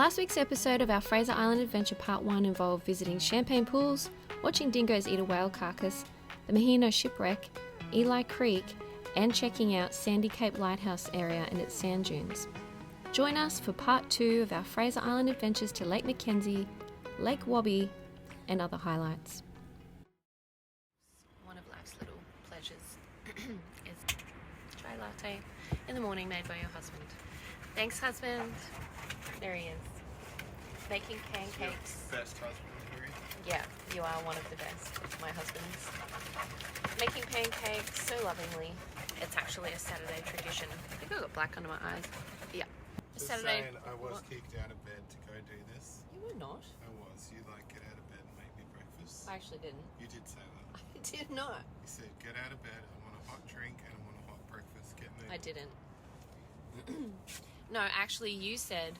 Last week's episode of our Fraser Island Adventure Part 1 involved visiting champagne pools, watching dingoes eat a whale carcass, the Maheno shipwreck, Eli Creek, and checking out Sandy Cape Lighthouse area and its sand dunes. Join us for Part 2 of our Fraser Island adventures to Lake McKenzie, Lake Wabby, and other highlights. One of life's little pleasures is chai latte in the morning made by your husband. Thanks, husband. There he is. Making pancakes. Best husband, Gary. Yeah, you are one of the best, my husbands. Making pancakes so lovingly. It's actually a Saturday tradition. I think I got black under my eyes. Yeah. Just Saturday. saying, I was kicked out of bed to go do this. You were not. I was. You like get out of bed and make me breakfast. I actually didn't. You did say that. I did not. You said get out of bed. I want a hot drink and I want a hot breakfast. Get moving. I didn't. No, actually, you said,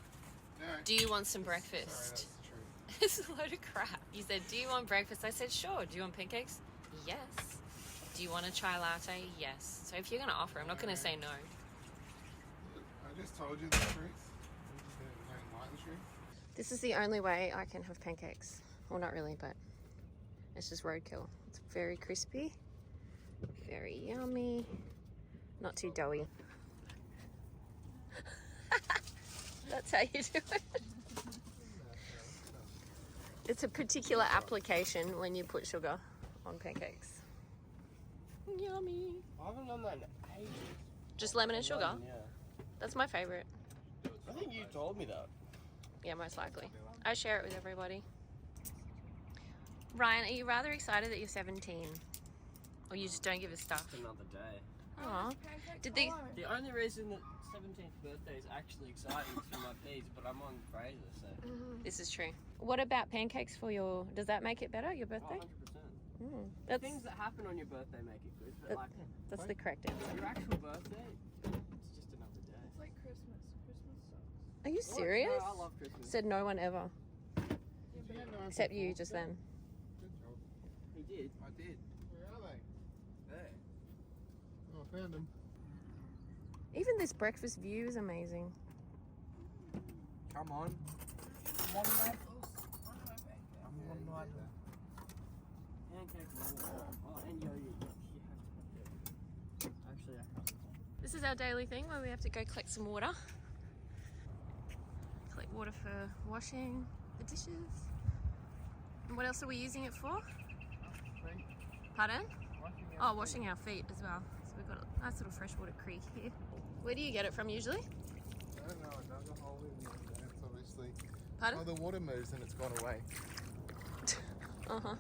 No. do you want some Sorry, breakfast? that's the truth. It's a load of crap. You said, do you want breakfast? I said, sure. Do you want pancakes? Yes. Do you want a chai latte? Yes. So if you're going to offer, I'm not going to say no. I just told you the truth. You just don't like the truth. This is the only way I can have pancakes. Well, not really, but it's just roadkill. It's very crispy, very yummy, not too doughy. That's how you do it. It's a particular application when you put sugar on pancakes. Yummy. I haven't done that in ages. Just lemon and sugar? Yeah. That's my favorite. I think you told me that. Yeah, most likely. I share it with everybody. Ryan, are you rather excited that you're 17? Or you just don't give a stuff? It's another day. Aw. Did they... The only reason that 17th birthday is actually exciting is for my peas, but I'm on Fraser, so. This is true. What about pancakes for your... Does that make it better, your birthday? 100%. That's, Things that happen on your birthday make it good, but like, that's the correct answer. your actual birthday, it's just another day. It's like Christmas. Christmas sucks. Are you serious? No, I love Christmas. Said no one ever. Yeah, but Except you just then. Good job. He did. I did. Where are they? There. Oh, I found them. Even this breakfast view is amazing. Come on. Come on, mate. I'm on like that. Pancakes and water. Oh, and yo, you have to have it. Actually, I can't. This is our daily thing where we have to go collect some water. Collect water for washing the dishes. And what else are we using it for? Pardon? Oh, washing our feet as well. So we've got a nice little freshwater creek here. Where do you get it from usually? I don't know, I dug a hole in there. It's obviously. Pardon? Oh, the water moves and it's gone away. Uh-huh.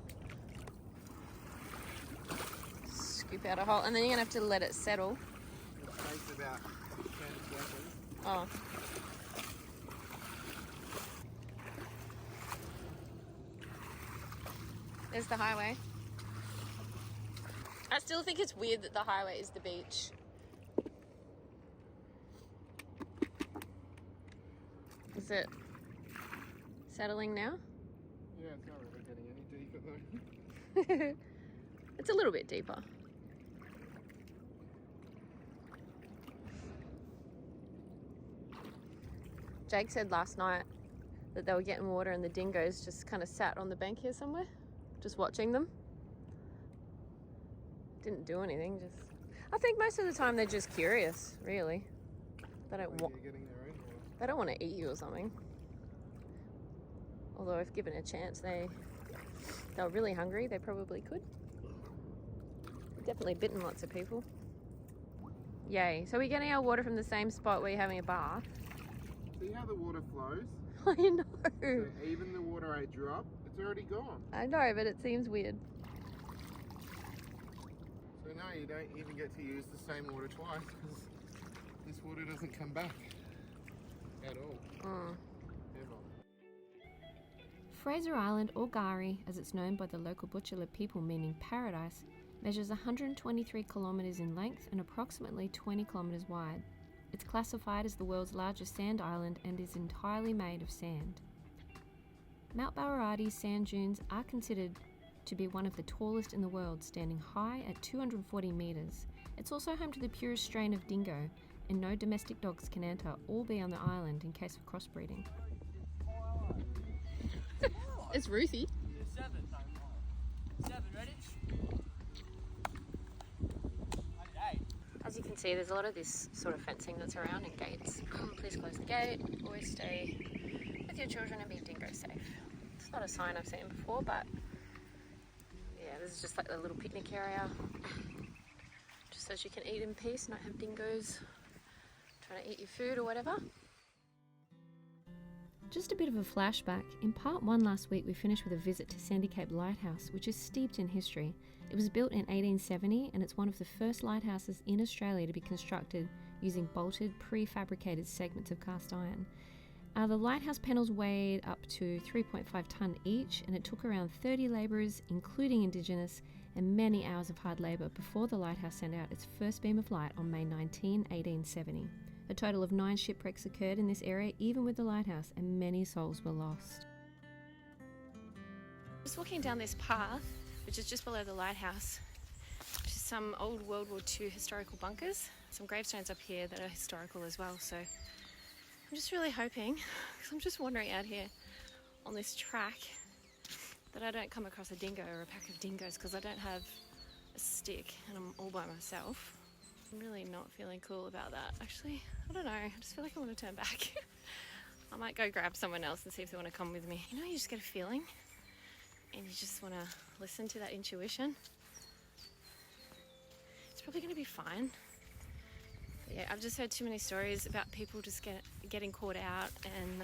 Scoop out a hole and then you're gonna have to let it settle. It takes about 10 seconds. Oh. There's the highway. I still think it's weird that the highway is the beach. Is it settling now? Yeah, it's not really getting any deeper though. It's a little bit deeper. Jake said last night that they were getting water and the dingoes just kind of sat on the bank here somewhere, just watching them. Didn't do anything, just... I think most of the time they're just curious, really. They don't want... You're getting their own water. They don't want to eat you or something. Although if given a chance, they're really hungry, they probably could. Definitely bitten lots of people. Yay. So we're getting our water from the same spot where you're having a bath. See how the water flows? I know. So even the water I drop, it's already gone. I know, but it seems weird. So now you don't even get to use the same water twice because this water doesn't come back at all. Ever. Fraser Island, or GARI, as it's known by the local Butchulla people meaning paradise, measures 123 kilometres in length and approximately 20 kilometres wide. It's classified as the world's largest sand island and is entirely made of sand. Mount Bawaradi's sand dunes are considered to be one of the tallest in the world, standing high at 240 metres. It's also home to the purest strain of dingo, and no domestic dogs can enter or be on the island in case of crossbreeding. It's Ruthie. Yeah, 7. 7, ready? I did 8. As you can see, there's a lot of this sort of fencing that's around and gates. Please close the gate. Always stay with your children and be dingo safe. It's not a sign I've seen before, but yeah, this is just like a little picnic area. Just so you can eat in peace, not have dingoes trying to eat your food or whatever. Just a bit of a flashback. In part 1 last week we finished with a visit to Sandy Cape Lighthouse, which is steeped in history. It was built in 1870 and it's one of the first lighthouses in Australia to be constructed using bolted, prefabricated segments of cast iron. The lighthouse panels weighed up to 3.5 tonne each, and it took around 30 labourers, including Indigenous, and many hours of hard labour before the lighthouse sent out its first beam of light on May 19, 1870. A total of 9 shipwrecks occurred in this area, even with the lighthouse, and many souls were lost. Just walking down this path, which is just below the lighthouse, which is some old World War II historical bunkers. Some gravestones up here that are historical as well, so I'm just really hoping, because I'm just wandering out here on this track, that I don't come across a dingo or a pack of dingoes, because I don't have a stick and I'm all by myself. I'm really not feeling cool about that, actually. I don't know, I just feel like I want to turn back. I might go grab someone else and see if they want to come with me. You know, you just get a feeling and you just want to listen to that intuition. It's probably going to be fine. But yeah, I've just heard too many stories about people just getting caught out, and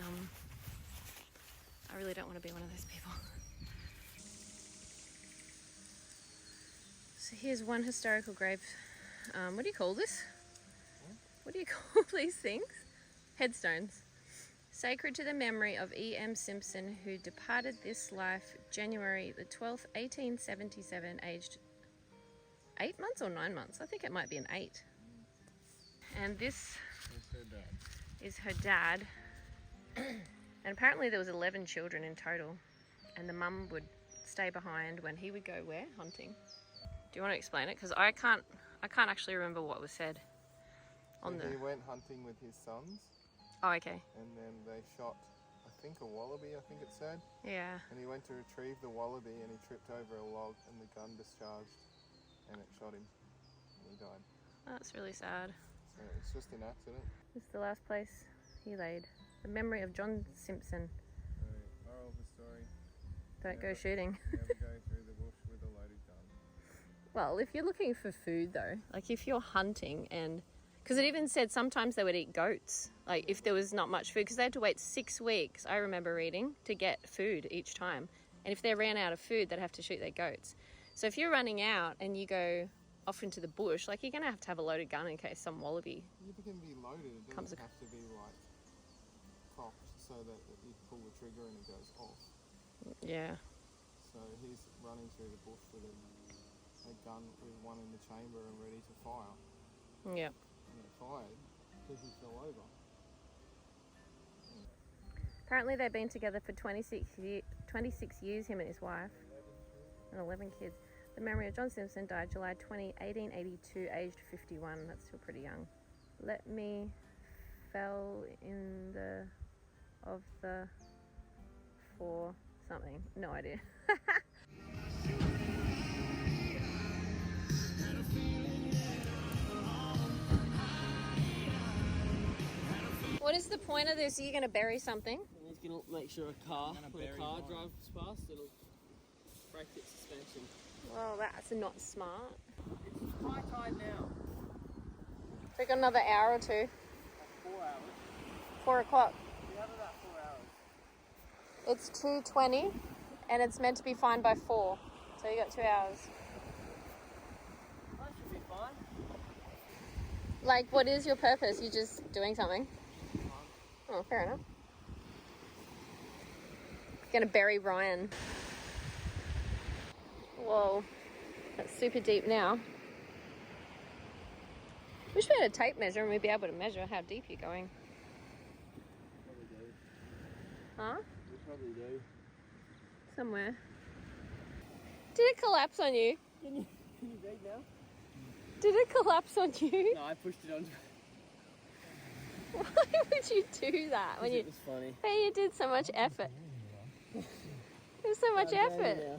I really don't want to be one of those people. So here's one historical grave. What do you call this? What do you call these things? Headstones. Sacred to the memory of E.M. Simpson, who departed this life January the 12th, 1877, aged 8 months or 9 months? I think it might be an 8. And this is her dad. And apparently there was 11 children in total. And the mum would stay behind when he would go where? Hunting. Do you want to explain it? Because I can't actually remember what was said on the... He went hunting with his sons. Oh, okay. And then they shot, I think, a wallaby, I think it said. Yeah. And he went to retrieve the wallaby and he tripped over a log and the gun discharged and it shot him and he died. That's really sad. So it's just an accident. This is the last place he laid. The memory of John Simpson. So, moral of the story. Don't go shooting. Never go through the bush with a loaded gun. Well, if you're looking for food though, like if you're hunting, and because it even said sometimes they would eat goats, like if there was not much food, because they had to wait 6 weeks, I remember reading, to get food each time. And if they ran out of food, they'd have to shoot their goats. So if you're running out and you go off into the bush, like you're going to have a loaded gun in case some wallaby It can be loaded, it comes doesn't have to be like cocked so that you pull the trigger and it goes off. Yeah. So he's running through the bush with a gun with one in the chamber and ready to fire. Yeah. And it fired because he fell over. Apparently they've been together for 26 years, him and his wife, and 11 kids. The memory of John Simpson died July 20, 1882, aged 51. That's still pretty young. Let me fell in the of the for something. No idea. What is the point of this? Are you going to bury something? He's going to make sure a car, when a car drives past, it'll break its suspension. Well, that's not smart. It's high tide now. So we've got another hour or two. Like 4 hours. 4 o'clock. We have about 4 hours. It's 2:20 and it's meant to be fine by 4. So you got 2 hours. That should be fine. Like, what is your purpose? You're just doing something? Oh, fair enough. Gonna bury Ryan. Whoa, that's super deep now. Wish we had a tape measure and we'd be able to measure how deep you're going. Probably do. Huh? We probably do. Somewhere. Did it collapse on you? Can you read now? Did it collapse on you? No, I pushed it on. Why would you do that when you? It was funny. Hey, you did so much effort. There's so much Down effort. now.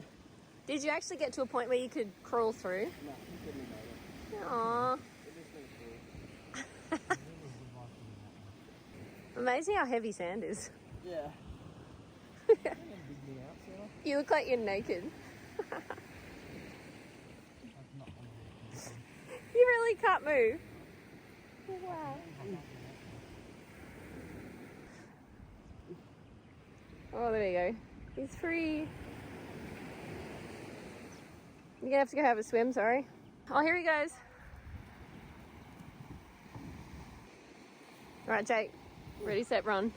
Did you actually get to a point where you could crawl through? No, you couldn't have made it. Aww. It just went through. Amazing how heavy sand is. Yeah. You look like you're naked. You really can't move. Wow. Oh, there we go. He's free. You're gonna have to go have a swim, sorry. Oh, here he goes. All right, Jake. Ready, set, run.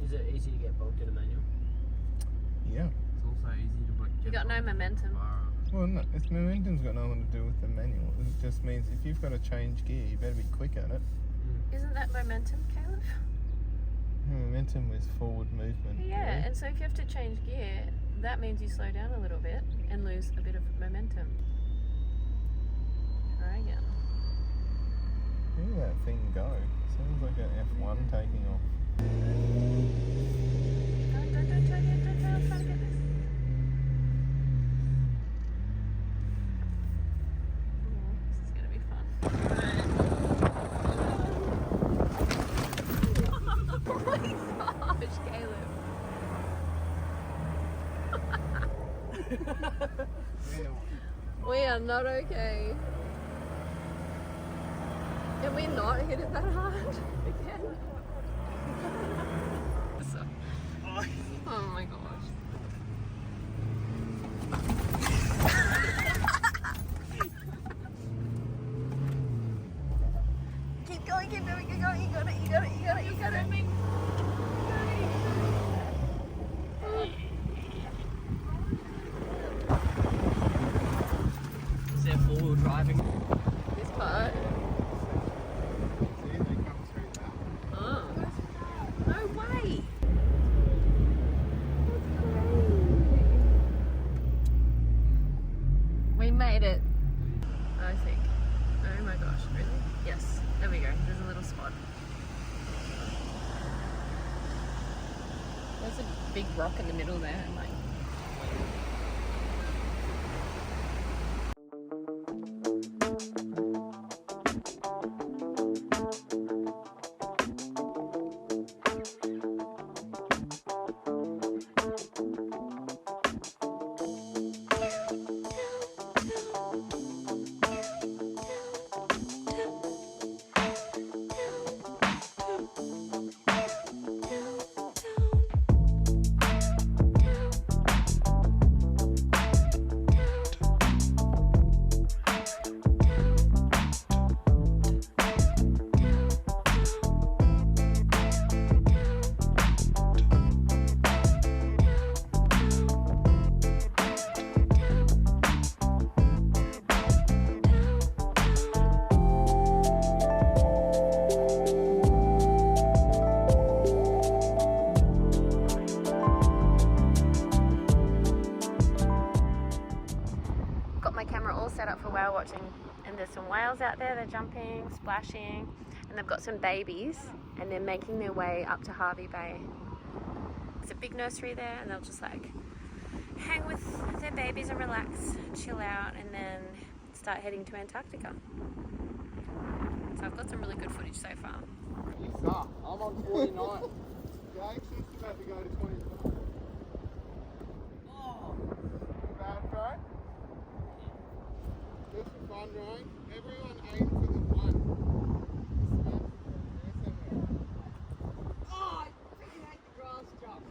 Is it easy to get bogged in a manual? Yeah. It's also easy to get. You got no momentum. Well, no, its momentum's got nothing to do with the manual. It just means if you've got to change gear, you better be quick at it. Isn't that momentum, Caleb? Momentum is forward movement. Yeah, and so if you have to change gear, that means you slow down a little bit and lose a bit of momentum. Try again. Look at that thing go. Sounds like an F1 taking off. Don't try to get this. Oh, this is gonna be fun. Oh my gosh, Caleb. We are not okay. Can we not hit it that hard again? Oh my gosh. Keep going, keep going, keep going. You got it, you got it, you got it, you got it. Is there four-wheel driving? This part. See, they come through that. Oh. No way. We made it, I think. Oh my gosh, really? Yes, there we go. There's a little spot. There's a big rock in the middle there. I'm like, got my camera all set up for whale watching, and there's some whales out there. They're jumping, splashing. and they've got some babies and they're making their way up to Hervey Bay. There's a big nursery there and they'll just like hang with their babies and relax, chill out, and then start heading to Antarctica. So I've got some really good footage so far. You suck. I'm on 49. Jake's just about to go to 25. Oh. Bad throw? Just for fun, drawing. Everyone aim for the one. Oh, I freaking hate the grass jump.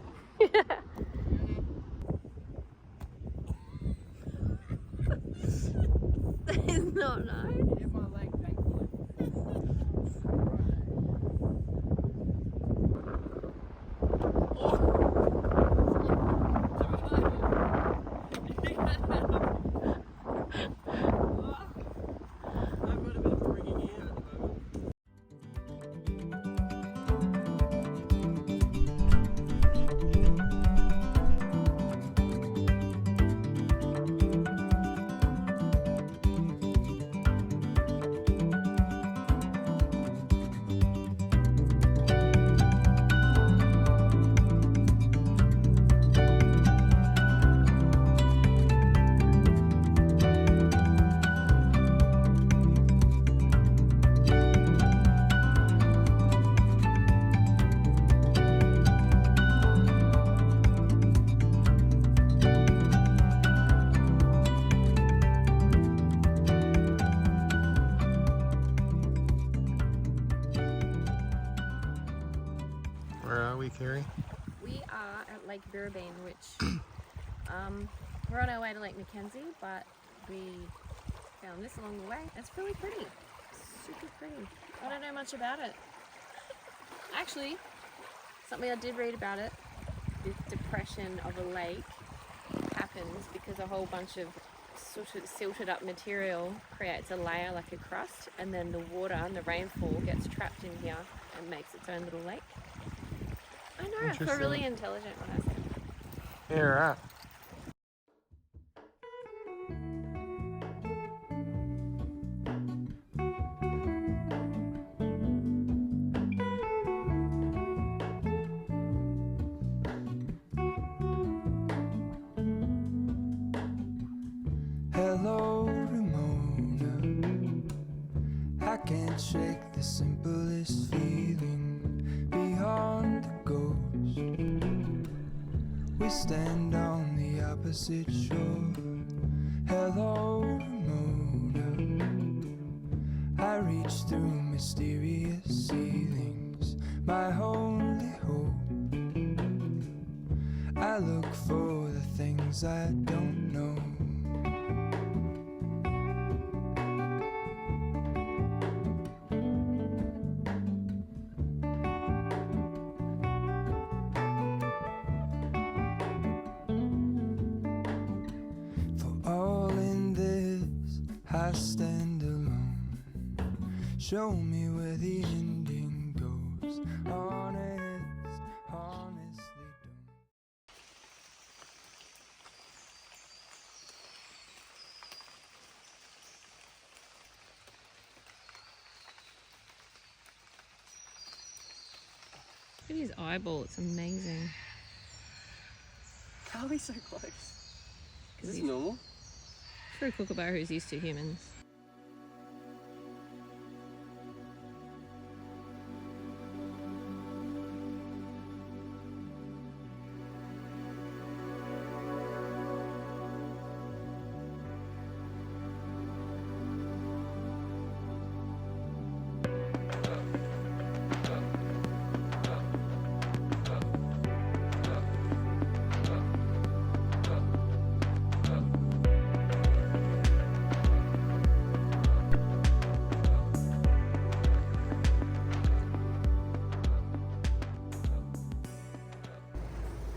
That is not nice. Hit my leg, thankfully. I've got a bit of a ringing ear at the moment. Where are we, Carrie? We are at Lake Birrabeen, which we're on our way to Lake McKenzie, but we found this along the way. It's really pretty, super pretty. I don't know much about it. Actually, something I did read about it, this depression of a lake happens because a whole bunch of sort of silted up material creates a layer like a crust, and then the water and the rainfall gets trapped in here and makes its own little lake. I know, I feel Interesting. really intelligent when I say that. Yeah, right. Hello, Ramona. I can't shake the simplest feeling beyond the ghost. We stand on the opposite shore. Hello, Ramona. I reach through mysterious ceilings, my only hope. I look for the things I don't know. I stand alone. Show me where the ending goes. Honestly don't. Look at his eyeball, it's amazing. How are we so close? Is this he's- normal? For a kookaburra who's used to humans.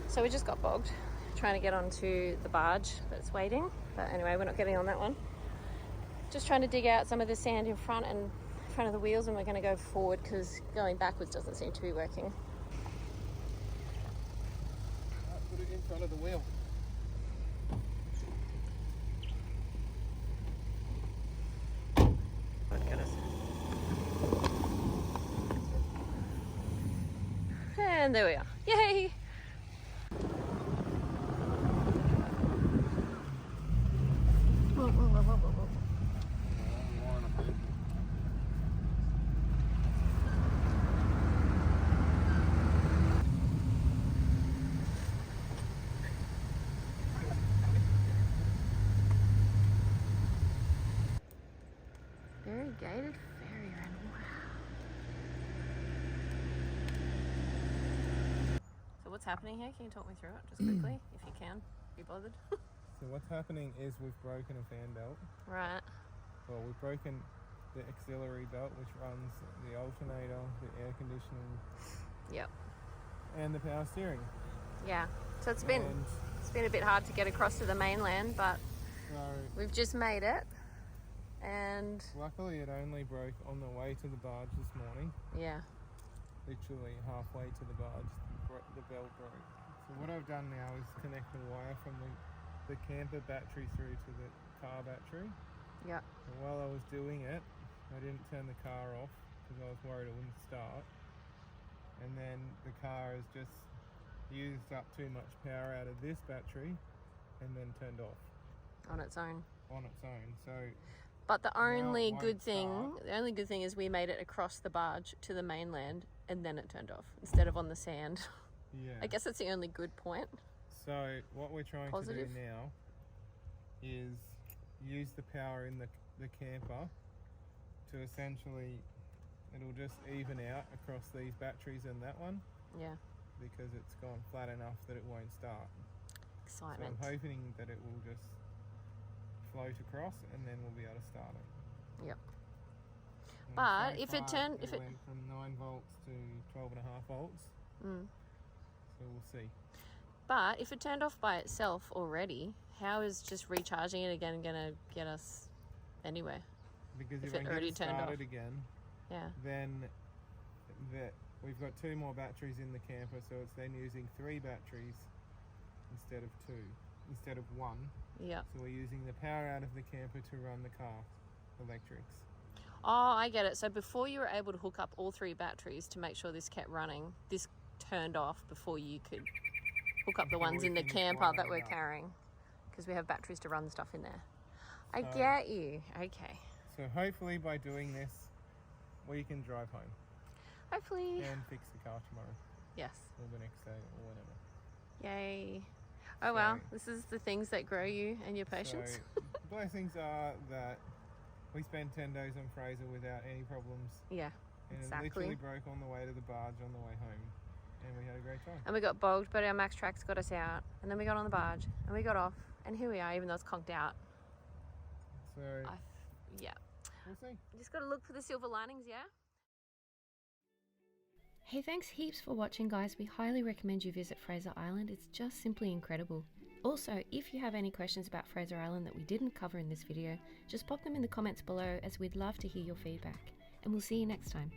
So we just got bogged trying to get onto the barge that's waiting, but anyway, we're not getting on that one. Just trying to dig out some of the sand in front of the wheels, and we're going to go forward because going backwards doesn't seem to be working. Put it in front of the wheel. Oh, goodness. And there we are. Yay! Whoa, whoa, whoa, whoa, whoa, whoa. Variegated fairy wren. Wow. So what's happening here? Can you talk me through it just quickly, if you can? Be bothered. So what's happening is we've broken a fan belt. Right. Well, we've broken the auxiliary belt, which runs the alternator, the air conditioning, Yep. and the power steering. Yeah. So it's been a bit hard to get across to the mainland, but So we've just made it. And luckily, it only broke on the way to the barge this morning. yeah. Literally halfway to the barge, the belt broke. So what I've done now is connect the wire from the camper battery through to the car battery. Yep. And while I was doing it, I didn't turn the car off because I was worried it wouldn't start. And then the car has just used up too much power out of this battery and then turned off On its own. on its own. So But the only won't good thing, start. the only good thing is we made it across the barge to the mainland, and then it turned off instead of on the sand. yeah. I guess that's the only good point. So what we're trying Positive. to do now is use the power in the camper to essentially, it'll just even out across these batteries and that one Yeah. because it's gone flat enough that it won't start. So Excitement. I'm hoping that it will just float across and then we'll be able to start it. Yep. And But so if it far, turned, if it, went from 9 volts to 12.5 volts, mm. so we'll see. But if it turned off by itself already, how is just recharging it again gonna get us anywhere? Because If if I it get already it turned started off. again, Yeah. then we've got 2 more batteries in the camper, so it's then using 3 batteries instead of 2, instead of 1. Yeah. So we're using the power out of the camper to run the car electrics. Oh, I get it. So before you were able to hook up all 3 batteries to make sure this kept running, this turned off before you could hook up the Before ones we in the finished camper that wiring we're up. carrying, because we have batteries to run stuff in there. I So- get you. Okay. So hopefully by doing this, we can drive home Hopefully. and fix the car tomorrow Yes. or the next day or whatever. Yay. Oh well, So- this is the things that grow you and your patience. So blessings are that we spent 10 days on Fraser without any problems. Yeah. And Exactly. it literally broke on the way to the barge on the way home. And we had a great time. And we got bogged, but our max tracks got us out. And then we got on the barge and we got off. And here we are, even though it's conked out. So Yeah. we'll see. Just got to look for the silver linings, yeah? Hey, thanks heaps for watching, guys. We highly recommend you visit Fraser Island. It's just simply incredible. Also, if you have any questions about Fraser Island that we didn't cover in this video, just pop them in the comments below, as we'd love to hear your feedback. And we'll see you next time.